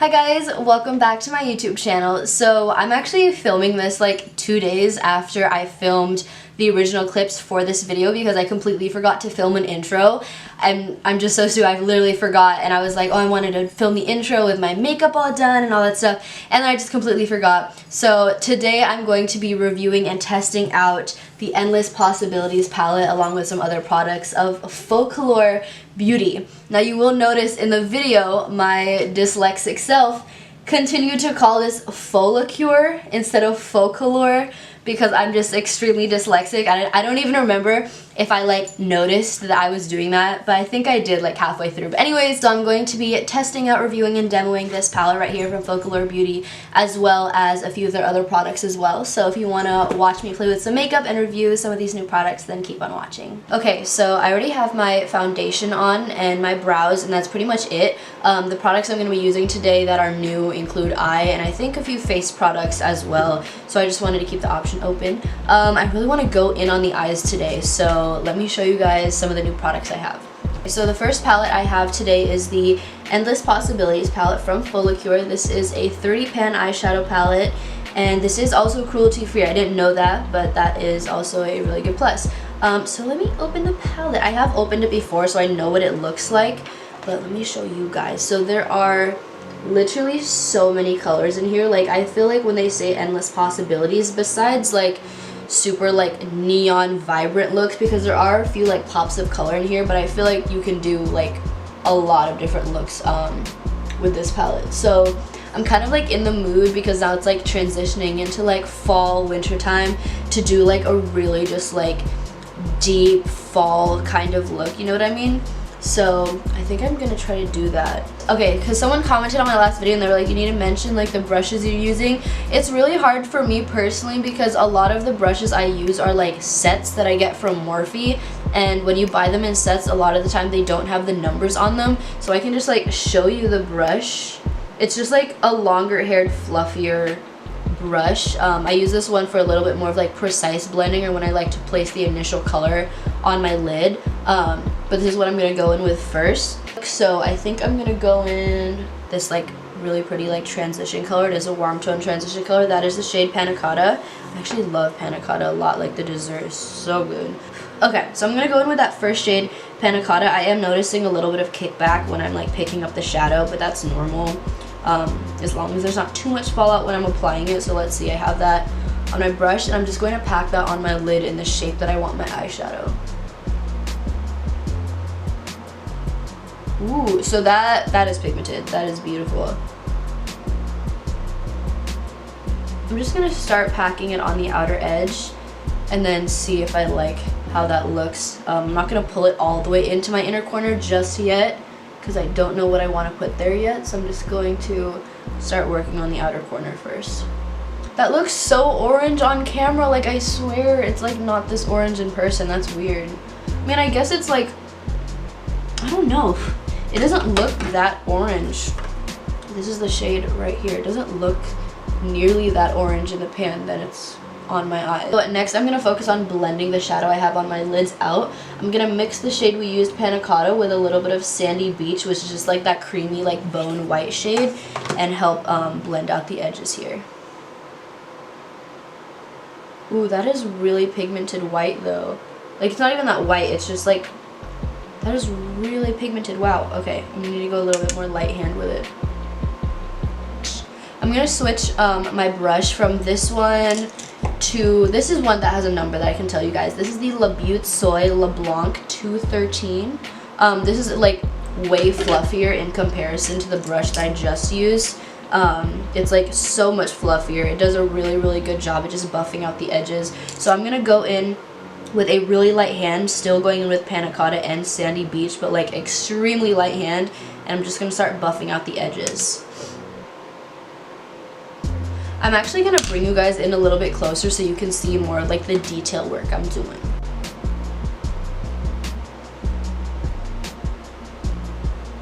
Hi guys, welcome back to my YouTube channel. So I'm actually filming this like 2 days after I filmed the original clips for this video because I completely forgot to film an intro. And I'm just so stupid, I literally forgot, and I was like, oh, I wanted to film the intro with my makeup all done and all that stuff, and I just completely forgot. So today I'm going to be reviewing and testing out the Endless Possibilities palette along with some other products of Focallure Beauty. Now you will notice in the video my dyslexic self continued to call this follacure instead of Focallure because I'm just extremely dyslexic. I don't even remember if I like noticed that I was doing that, but I think I did like halfway through. But anyways, so I'm going to be testing out, reviewing, and demoing this palette right here from Focallure Beauty, as well as a few of their other products as well. So if you want to watch me play with some makeup and review some of these new products, then keep on watching. Okay, so I already have my foundation on and my brows, and that's pretty much it. The products I'm going to be using today that are new include eye and I think a few face products as well. So I just wanted to keep the option open. I really want to go in on the eyes today, so let me show you guys some of the new products I have. So the first palette I have today is the Endless Possibilities palette from Focallure. This is a 30 pan eyeshadow palette, and this is also cruelty free. I didn't know that, but that is also a really good plus. So let me open the palette. I have opened it before, so I know what it looks like, but let me show you guys. So there are literally so many colors in here. Like, I feel like when they say endless possibilities, besides like super like neon vibrant looks, because there are a few like pops of color in here, but I feel like you can do like a lot of different looks with this palette. So I'm kind of like in the mood because now it's like transitioning into like fall winter time to do like a really just like deep fall kind of look, you know what I mean? So I think I'm gonna try to do that. Okay, because someone commented on my last video and they were like, you need to mention like the brushes you're using. It's really hard for me personally because a lot of the brushes I use are like sets that I get from Morphe, and when you buy them in sets, a lot of the time they don't have the numbers on them. So I can just like show you the brush. It's just like a longer haired, fluffier brush. I use this one for a little bit more of like precise blending, or when I like to place the initial color on my lid. But this is what I'm gonna go in with first. So I think I'm gonna go in this like really pretty like transition color. It is a warm tone transition color. That is the shade Panna Cotta. I actually love Panna Cotta a lot. Like, the dessert is so good. Okay, so I'm gonna go in with that first shade Panna Cotta. I am noticing a little bit of kickback when I'm like picking up the shadow, but that's normal. As long as there's not too much fallout when I'm applying it. So let's see, I have that on my brush, and I'm just going to pack that on my lid in the shape that I want my eyeshadow. Ooh, so that is pigmented. That is beautiful. I'm just gonna start packing it on the outer edge and then see if I like how that looks. I'm not gonna pull it all the way into my inner corner just yet because I don't know what I want to put there yet, so I'm just going to start working on the outer corner first. That looks so orange on camera, like I swear it's like not this orange in person. That's weird. I mean, I guess it's like, I don't know. It doesn't look that orange. This is the shade right here. It doesn't look nearly that orange in the pan that it's on my eyes. So next I'm going to focus on blending the shadow I have on my lids out. I'm going to mix the shade we used, Panna Cotta, with a little bit of Sandy Beach, which is just like that creamy like bone white shade, and help blend out the edges here. Ooh, that is really pigmented white though. Like, it's not even that white, it's just like, that is really pigmented. Wow. Okay, I'm gonna need to go a little bit more light hand with it. I'm gonna switch my brush from this one to, this is one that has a number that I can tell you guys. This is the Yabut Soy LeBlanc 213. This is like way fluffier in comparison to the brush that I just used. It's like so much fluffier. It does a really good job at just buffing out the edges. So I'm gonna go in with a really light hand, still going in with Panna Cotta and Sandy Beach, but like extremely light hand, and I'm just gonna start buffing out the edges. I'm actually gonna bring you guys in a little bit closer so you can see more like the detail work I'm doing.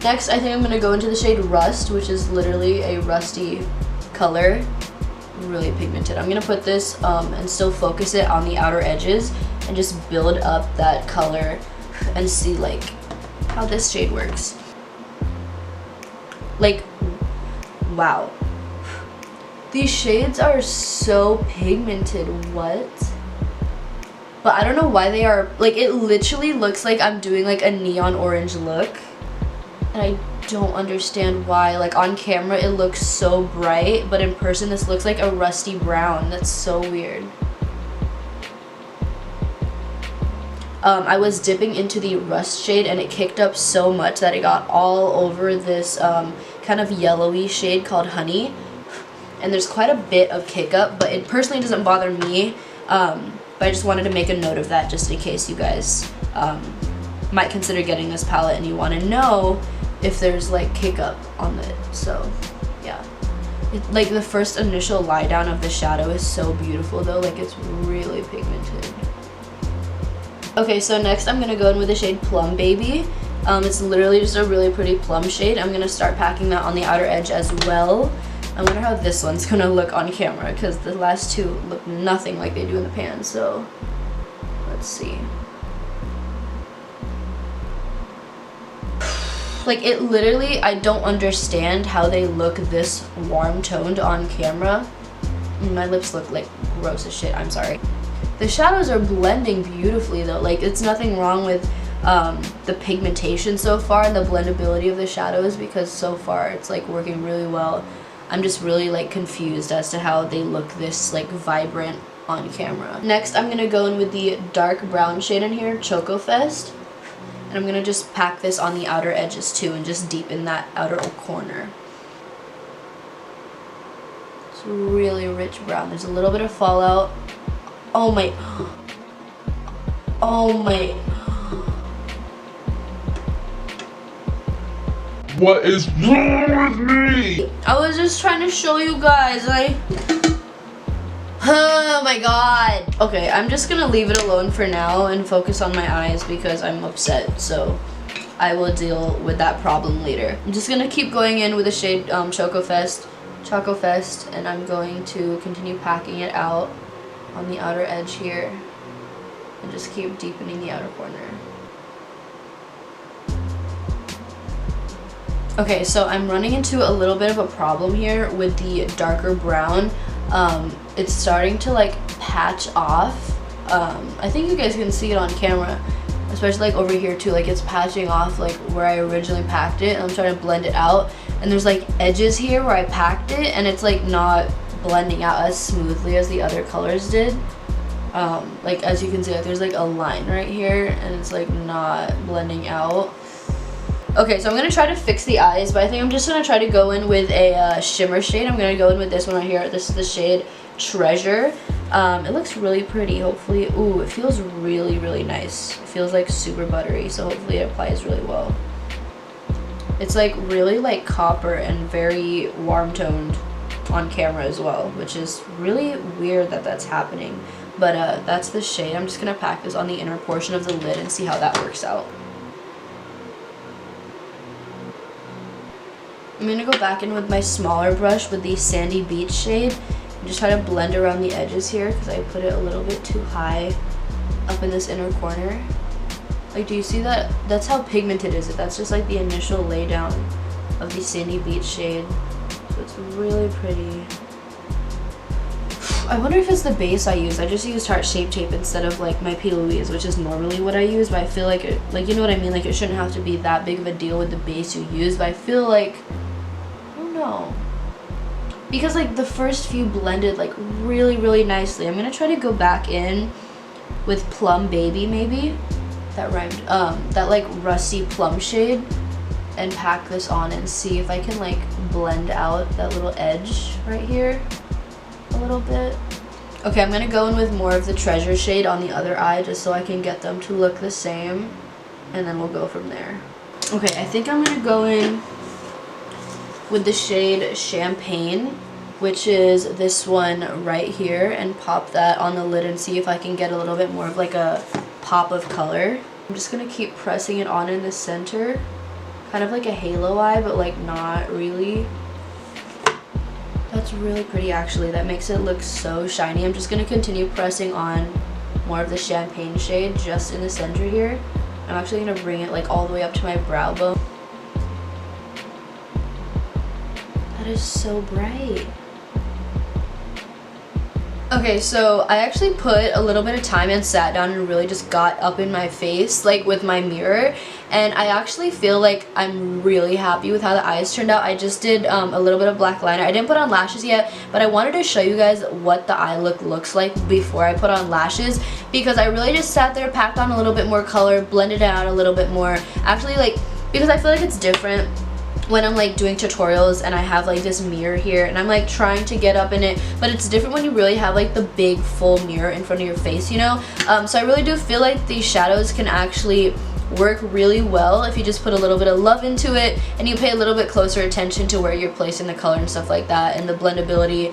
Next, I think I'm gonna go into the shade Rust, which is literally a rusty color, really pigmented. I'm gonna put this and still focus it on the outer edges and just build up that color and see like how this shade works. Like, Wow. These shades are so pigmented. What? But I don't know why they are, like, it literally looks like I'm doing like a neon orange look. And I don't understand why. Like, on camera it looks so bright, but in person this looks like a rusty brown. That's so weird. I was dipping into the rust shade and it kicked up so much that it got all over this kind of yellowy shade called Honey. And there's quite a bit of kick up, but it personally doesn't bother me. But I just wanted to make a note of that just in case you guys might consider getting this palette and you want to know if there's like kick up on it. So yeah, like the first initial lie down of the shadow is so beautiful though, like it's really pigmented. Okay, so next I'm gonna go in with the shade Plum Baby. It's literally just a really pretty plum shade. I'm gonna start packing that on the outer edge as well. I wonder how this one's gonna look on camera because the last two look nothing like they do in the pan, so let's see. Like, it literally, I don't understand how they look this warm toned on camera. My lips look like gross as shit, I'm sorry. The shadows are blending beautifully though. Like, it's nothing wrong with the pigmentation so far and the blendability of the shadows, because so far it's like working really well. I'm just really like confused as to how they look this like vibrant on camera. Next I'm gonna go in with the dark brown shade in here, Choco Fest. And I'm gonna just pack this on the outer edges too and just deepen that outer corner. It's really rich brown. There's a little bit of fallout. Oh my. Oh my. What is wrong with me? I was just trying to show you guys. Oh my god. Okay, I'm just gonna leave it alone for now and focus on my eyes because I'm upset, so I will deal with that problem later. I'm just gonna keep going in with the shade Choco Fest, and I'm going to continue packing it out on the outer edge here and just keep deepening the outer corner. Okay, so I'm running into a little bit of a problem here with the darker brown. It's starting to like patch off. I think you guys can see it on camera, especially like over here too. Like, it's patching off like where I originally packed it, and I'm trying to blend it out. And there's like edges here where I packed it, and it's like not blending out as smoothly as the other colors did. Like, as you can see, like, there's like a line right here, and it's like not blending out. Okay, so I'm gonna try to fix the eyes, but I think I'm just gonna try to go in with a shimmer shade. I'm gonna go in with this one right here. This is the shade Treasure. It looks really pretty, hopefully. Ooh, it feels really, really nice. It feels like super buttery, so hopefully it applies really well. It's like really like copper and very warm toned on camera as well, which is really weird that that's happening. But that's the shade. I'm just gonna pack this on the inner portion of the lid and see how that works out. I'm gonna go back in with my smaller brush with the Sandy Beach shade and just try to blend around the edges here because I put it a little bit too high up in this inner corner. Like, do you see that? That's how pigmented is it. That's just like the initial lay down of the Sandy Beach shade. So it's really pretty. I wonder if it's the base I use. I just used Heart Shape Tape instead of like my P. Louise, which is normally what I use, but I feel like it, like, you know what I mean? Like, it shouldn't have to be that big of a deal with the base you use, but I feel like, I don't know. Because like the first few blended like really, really nicely. I'm gonna try to go back in with Plum Baby, maybe. That rhymed. That like rusty plum shade, and pack this on and see if I can like blend out that little edge right here a little bit. Okay, I'm gonna go in with more of the Treasure shade on the other eye just so I can get them to look the same, and then we'll go from there. Okay, I think I'm gonna go in with the shade Champagne, which is this one right here, and pop that on the lid and see if I can get a little bit more of like a pop of color. I'm just gonna keep pressing it on in the center, kind of like a halo eye, but like not really. That's really pretty actually. That makes it look so shiny. I'm just gonna continue pressing on more of the Champagne shade just in the center here. I'm actually gonna bring it like all the way up to my brow bone. That is so bright. Okay, so I actually put a little bit of time and sat down and really just got up in my face, like with my mirror, and I actually feel like I'm really happy with how the eyes turned out. I just did a little bit of black liner. I didn't put on lashes yet, but I wanted to show you guys what the eye look looks like before I put on lashes, because I really just sat there, packed on a little bit more color, blended it out a little bit more. Actually, like, because I feel like it's different when I'm like doing tutorials and I have like this mirror here and I'm like trying to get up in it, but it's different when you really have like the big full mirror in front of your face, you know. So I really do feel like these shadows can actually work really well if you just put a little bit of love into it and you pay a little bit closer attention to where you're placing the color and stuff like that. And the blendability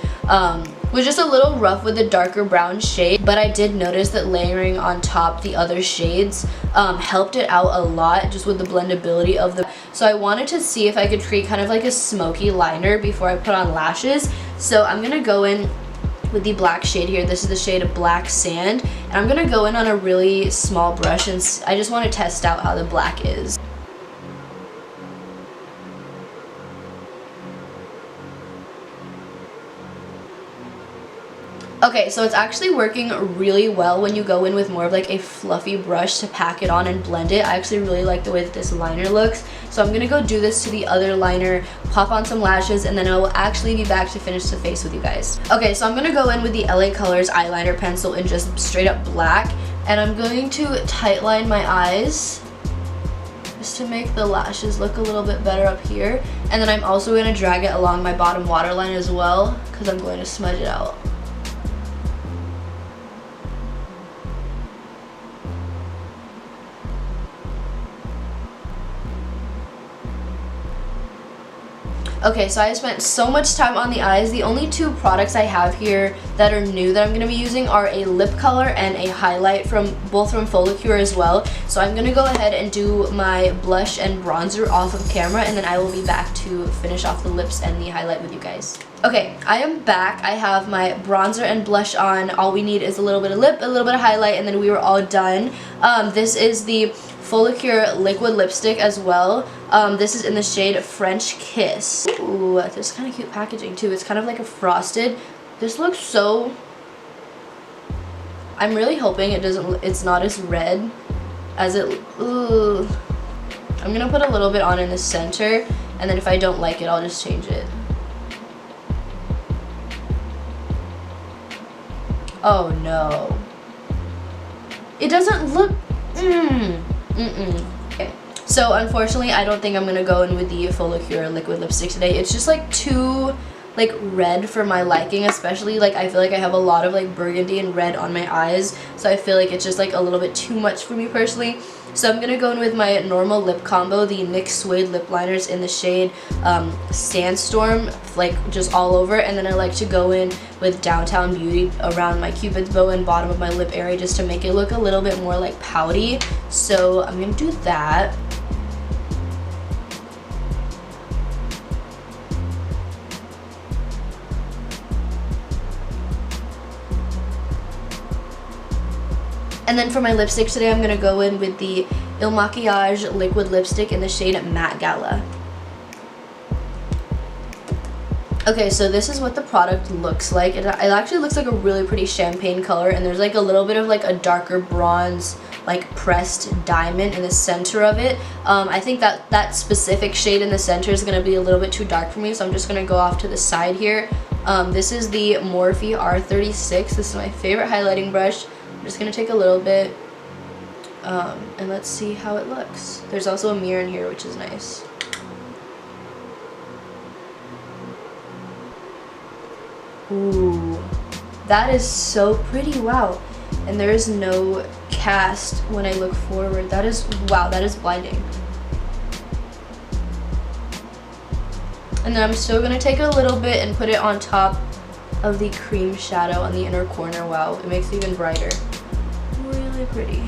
was just a little rough with the darker brown shade, but I did notice that layering on top the other shades helped it out a lot just with the blendability of the. So I wanted to see if I could create kind of like a smoky liner before I put on lashes. So I'm gonna go in with the black shade here. This is the shade of Black Sand, and I'm gonna go in on a really small brush and I just want to test out how the black is. Okay, so it's actually working really well when you go in with more of like a fluffy brush to pack it on and blend it. I actually really like the way that this liner looks. So I'm gonna go do this to the other liner, pop on some lashes, and then I will actually be back to finish the face with you guys. Okay, so I'm gonna go in with the LA Colors eyeliner pencil in just straight up black, and I'm going to tight line my eyes just to make the lashes look a little bit better up here. And then I'm also gonna drag it along my bottom waterline as well, because I'm going to smudge it out. Okay, so I spent so much time on the eyes. The only two products I have here that are new that I'm going to be using are a lip color and a highlight from both from Focallure as well. So I'm going to go ahead and do my blush and bronzer off of camera, and then I will be back to finish off the lips and the highlight with you guys. Okay, I am back. I have my bronzer and blush on. All we need is a little bit of lip, a little bit of highlight, and then we were all done. This is the Focallure liquid lipstick as well. This is in the shade French Kiss. Ooh, this is kind of cute packaging too. It's kind of like a frosted. This looks so. I'm really hoping it's not as red as it. Ooh. I'm gonna put a little bit on in the center, and then if I don't like it, I'll just change it. Oh no. It doesn't look. Okay. So unfortunately, I don't think I'm gonna go in with the Focallure liquid lipstick today. It's just like too like red for my liking, especially like I feel like I have a lot of like burgundy and red on my eyes, so I feel like it's just like a little bit too much for me personally. So I'm gonna go in with my normal lip combo, the NYX Suede lip liners in the shade Sandstorm, like just all over, and then I like to go in with Downtown Beauty around my cupid's bow and bottom of my lip area just to make it look a little bit more like pouty. So I'm gonna do that. And then for my lipstick today, I'm going to go in with the Il Makiage liquid lipstick in the shade Matte Gala. Okay, so this is what the product looks like. It actually looks like a really pretty champagne color, and there's like a little bit of like a darker bronze, like pressed diamond in the center of it. I think that specific shade in the center is going to be a little bit too dark for me, so I'm just going to go off to the side here. This is the Morphe R36. This is my favorite highlighting brush. I'm just going to take a little bit and let's see how it looks. There's also a mirror in here, which is nice. Ooh, that is so pretty, wow. And there is no cast when I look forward. That is, wow, that is blinding. And then I'm still going to take a little bit and put it on top of the cream shadow on the inner corner. Wow, it makes it even brighter. Really pretty.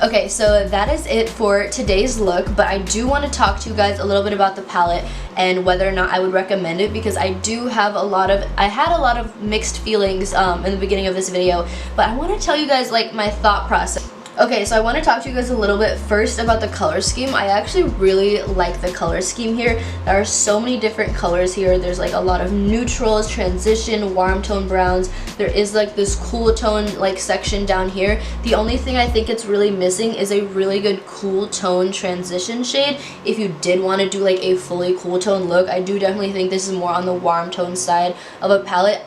Okay, so that is it for today's look, but I do want to talk to you guys a little bit about the palette and whether or not I would recommend it, because I do have I had a lot of mixed feelings in the beginning of this video, but I want to tell you guys like my thought process. Okay, so I want to talk to you guys a little bit first about the color scheme. I actually really like the color scheme here. There are so many different colors here. There's like a lot of neutrals, transition, warm tone browns. There is like this cool tone like section down here. The only thing I think it's really missing is a really good cool tone transition shade. If you did want to do like a fully cool tone look, I do definitely think this is more on the warm tone side of a palette.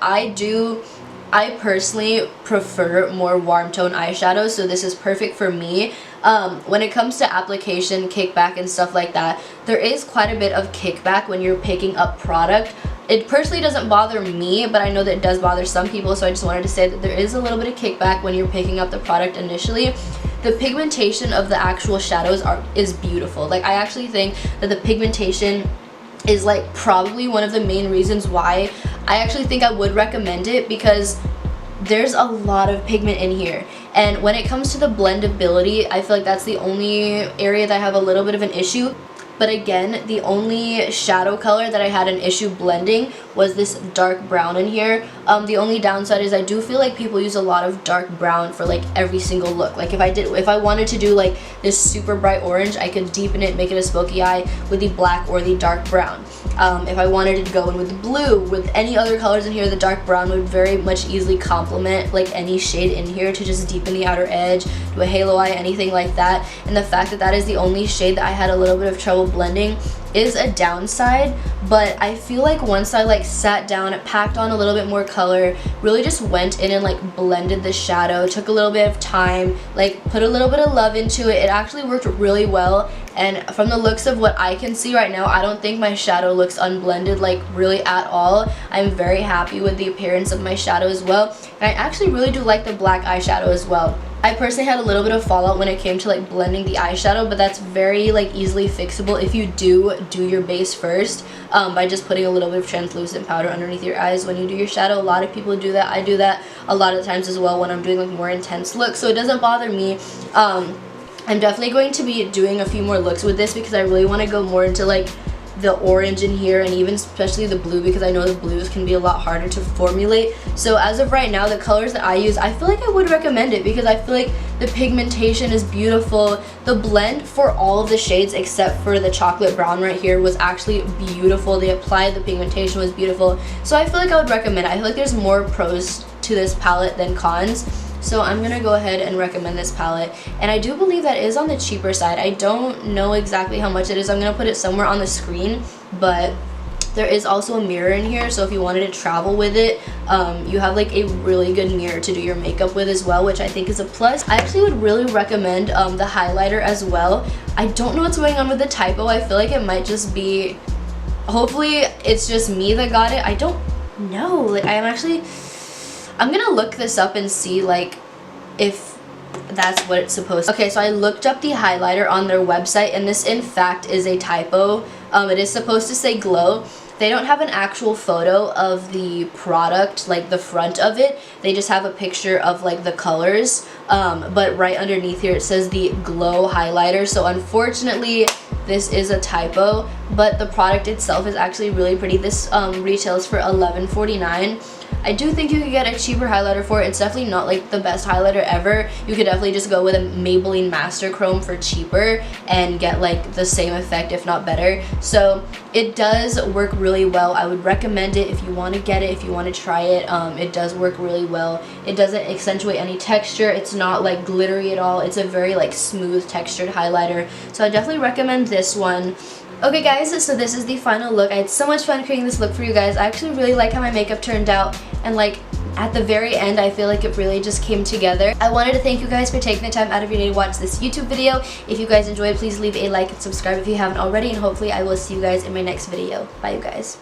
I personally prefer more warm tone eyeshadows, so this is perfect for me. When it comes to application, kickback, and stuff like that, there is quite a bit of kickback when you're picking up product. It personally doesn't bother me, but I know that it does bother some people, so I just wanted to say that there is a little bit of kickback when you're picking up the product initially. The pigmentation of the actual shadows is beautiful. Like, I actually think that the pigmentation is like probably one of the main reasons why I actually think I would recommend it, because there's a lot of pigment in here. And when it comes to the blendability, I feel like that's the only area that I have a little bit of an issue. But again, the only shadow color that I had an issue blending was this dark brown in here. The only downside is I do feel like people use a lot of dark brown for like every single look. Like if I wanted to do like this super bright orange, I could deepen it, make it a smoky eye with the black or the dark brown. If I wanted to go in with blue, with any other colors in here, the dark brown would very much easily complement like any shade in here to just deepen the outer edge, do a halo eye, anything like that. And the fact that that is the only shade that I had a little bit of trouble blending is a downside. But I feel like once I like sat down, packed on a little bit more color, really just went in and like blended the shadow, took a little bit of time, like put a little bit of love into it, it actually worked really well. And from the looks of what I can see right now, I don't think my shadow looks unblended like really at all. I'm very happy with the appearance of my shadow as well. And I actually really do like the black eyeshadow as well. I personally had a little bit of fallout when it came to like blending the eyeshadow, but that's very like easily fixable if you do your base first by just putting a little bit of translucent powder underneath your eyes when you do your shadow. A lot of people do that. I do that a lot of times as well when I'm doing like more intense looks, so it doesn't bother me. I'm definitely going to be doing a few more looks with this because I really want to go more into like the orange in here, and even especially the blue, because I know the blues can be a lot harder to formulate. So as of right now, the colors that I use, I feel like I would recommend it because I feel like the pigmentation is beautiful. The blend for all of the shades except for the chocolate brown right here was actually beautiful. They applied the pigmentation was beautiful. So I feel like I would recommend it. I feel like there's more pros to this palette than cons. So I'm gonna go ahead and recommend this palette, and I do believe that is on the cheaper side. I don't know exactly how much it is. I'm gonna put it somewhere on the screen, but there is also a mirror in here, so if you wanted to travel with it, you have like a really good mirror to do your makeup with as well, which I think is a plus. I actually would really recommend the highlighter as well. I don't know what's going on with the typo. I feel like it might just be, hopefully it's just me that got it. I don't know. Like I'm gonna look this up and see like if that's what it's supposed to. Okay, so I looked up the highlighter on their website, and this in fact is a typo. It is supposed to say glow. They don't have an actual photo of the product, like the front of it. They just have a picture of like the colors, but right underneath here it says the glow highlighter. So unfortunately this is a typo, but the product itself is actually really pretty. This retails for $11.49. I do think you could get a cheaper highlighter for it. It's definitely not like the best highlighter ever. You could definitely just go with a Maybelline Master Chrome for cheaper and get like the same effect, if not better. So it does work really well. I would recommend it if you want to get it, if you want to try it. It does work really well. It doesn't accentuate any texture. It's not like glittery at all. It's a very like smooth textured highlighter. So I definitely recommend this one. Okay guys, so this is the final look. I had so much fun creating this look for you guys. I actually really like how my makeup turned out, and like at the very end I feel like it really just came together. I wanted to thank you guys for taking the time out of your day to watch this YouTube video. If you guys enjoyed, please leave a like and subscribe if you haven't already, and hopefully I will see you guys in my next video. Bye you guys.